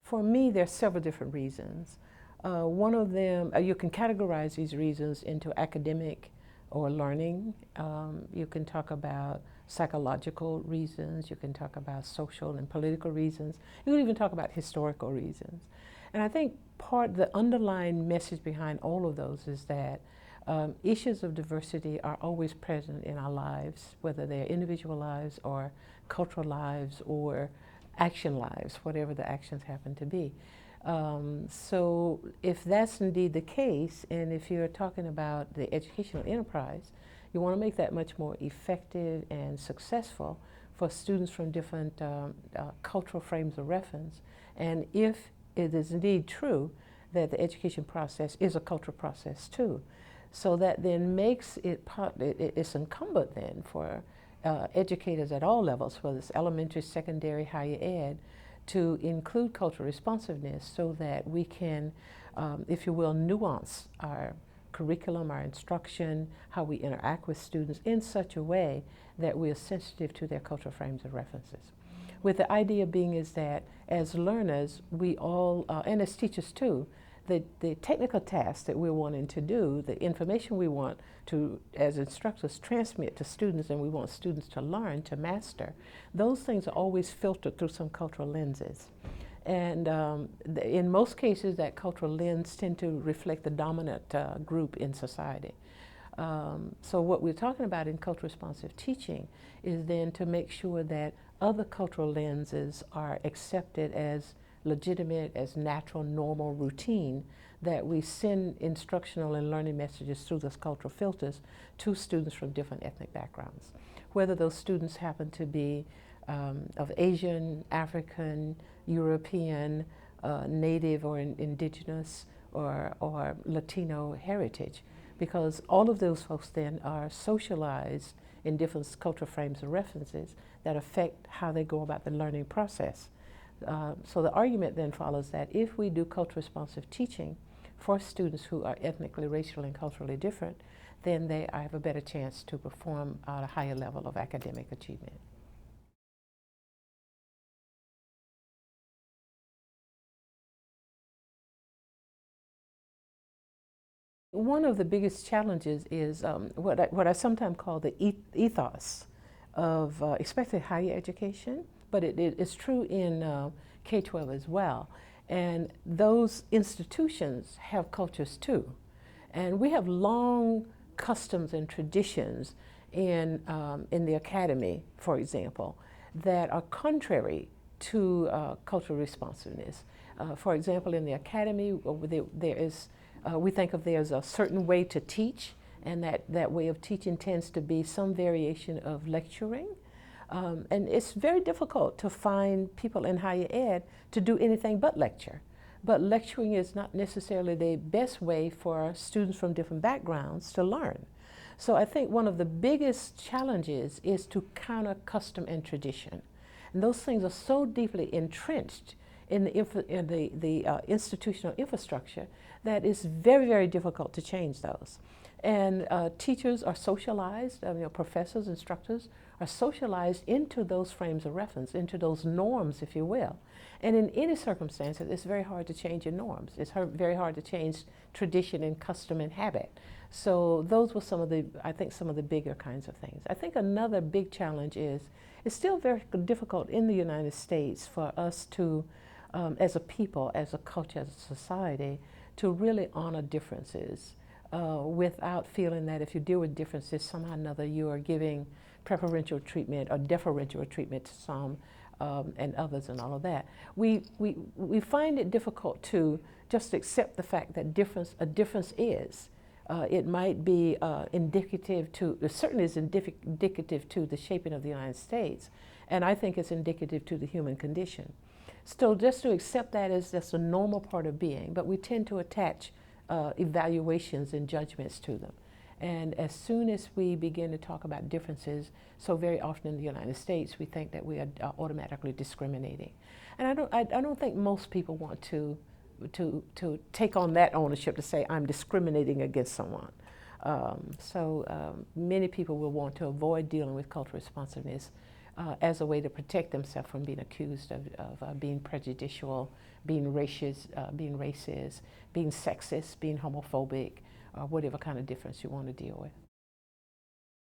For me, there are several different reasons. One of them, you can categorize these reasons into academic or learning. You can talk about psychological reasons. You can talk about social and political reasons. You can even talk about historical reasons. And I think the underlying message behind all of those is that issues of diversity are always present in our lives, whether they're individual lives or cultural lives or action lives, whatever the actions happen to be. So if that's indeed the case, and if you're talking about the educational enterprise, you want to make that much more effective and successful for students from different cultural frames of reference. And if it is indeed true that the education process is a cultural process too, so that then makes it's incumbent then for educators at all levels, whether it's elementary, secondary, higher ed, to include cultural responsiveness so that we can, if you will, nuance our curriculum, our instruction, how we interact with students in such a way that we are sensitive to their cultural frames of references. With the idea being is that as learners, we all, and as teachers too, the technical tasks that we're wanting to do, the information we want to, as instructors, transmit to students and we want students to learn, to master, those things are always filtered through some cultural lenses. And in most cases, that cultural lens tend to reflect the dominant group in society. So what we're talking about in cultural responsive teaching is then to make sure that other cultural lenses are accepted as legitimate, as natural, normal, routine, that we send instructional and learning messages through those cultural filters to students from different ethnic backgrounds. Whether those students happen to be of Asian, African, European, Native or indigenous or Latino heritage, because all of those folks then are socialized in different cultural frames of references that affect how they go about the learning process. So the argument then follows that if we do cultural responsive teaching for students who are ethnically, racially, and culturally different, then they have a better chance to perform at a higher level of academic achievement. One of the biggest challenges is what I sometimes call the ethos of especially higher education, but it's true in K-12 as well. And those institutions have cultures too. And we have long customs and traditions in the academy, for example, that are contrary to cultural responsiveness. For example, in the academy, we think of there's a certain way to teach, and that way of teaching tends to be some variation of lecturing. And it's very difficult to find people in higher ed to do anything but lecture. But lecturing is not necessarily the best way for students from different backgrounds to learn. So I think one of the biggest challenges is to counter custom and tradition. And those things are so deeply entrenched in the institutional infrastructure that it's very, very difficult to change those. And teachers are socialized, professors, instructors are socialized into those frames of reference, into those norms, if you will. And in any circumstances, it's very hard to change your norms. It's very hard to change tradition and custom and habit. So those were some of the bigger kinds of things. I think another big challenge is it's still very difficult in the United States for us to, as a people, as a culture, as a society, to really honor differences. Without feeling that if you deal with differences, somehow or another you are giving preferential treatment or deferential treatment to some and others and all of that. We find it difficult to just accept the fact that a difference is. It might be indicative to, it certainly is indicative to the shaping of the United States, and I think it's indicative to the human condition. So just to accept that as just a normal part of being, but we tend to attach evaluations and judgments to them. And as soon as we begin to talk about differences, so very often in the United States, we think that we are automatically discriminating. And I don't think most people want to take on that ownership to say, I'm discriminating against someone. Many people will want to avoid dealing with cultural responsiveness as a way to protect themselves from being accused of being prejudicial, being racist, being sexist, being homophobic, or whatever kind of difference you want to deal with.